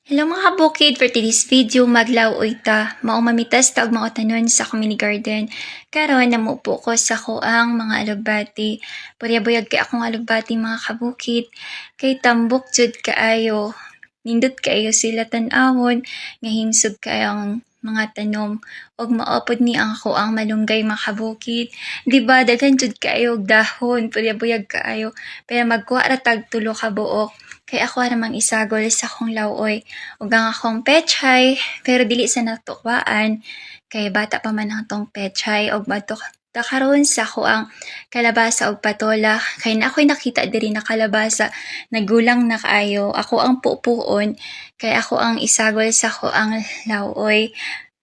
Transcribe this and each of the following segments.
Hello mga kabukid, for today's video maglaw ta mao mamitas ta og mga tanon sa community garden. Karon namupo ko sa kuang mga alugbati. Purya-buyag kay akong alugbati mga kabukid. Kay tambok jud kaayo. Nindot kaayo sila tan-awon nga himsog kaayong mga tanom og maopod ni ang ako ang malunggay mga kabukid. Di ba daghan jud kaayo og dahon, purya-buyag kaayo. Pero magkuha ra tag tulo ka buok. Kay ako ramang isagol sa akong lawoy ug ang akong pechay pero dili sa natukwaan kay bata pa man ang tong pechay og batok ta karon sa ako ang kalabasa og patola kay na ako'y nakita diri na kalabasa nagulang na kaayo ako ang pupuon kay ako ang isagol sa ako ang lawoy.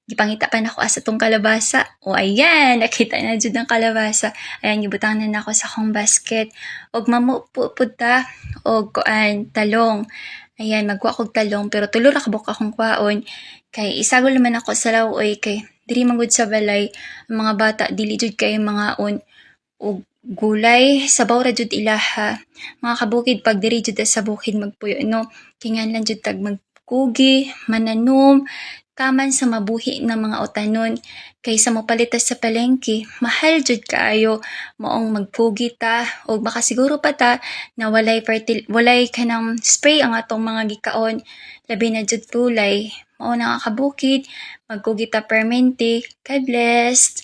Gipangita pa nako asa tong kalabasa. O ayan, nakita na jud ang kalabasa. Ayan, gibutang na nako sa akong basket. Og mamupo pud ta og kuan talong. Ayan, magkuha kog talong pero tulo ra kabuk akong kwaon kay isagol naman ako sa lawoy kay diri man gud sa balay ang mga bata dili jud kay mga og gulay sabaw ra jud ilaha. Mga kabukid pag diri jud sa bukid magpuyo no kingan jud tag magkugi, mananom, kaman sa mabuhi ng mga utanon kaysa mopalita sa palengke mahal jud kaayo maong magpugi ta o baka siguro pa ta na walay kanang spray ang atong mga gikaon labi na jud tulay mao na nga kabukid magkugi ta permente. God bless.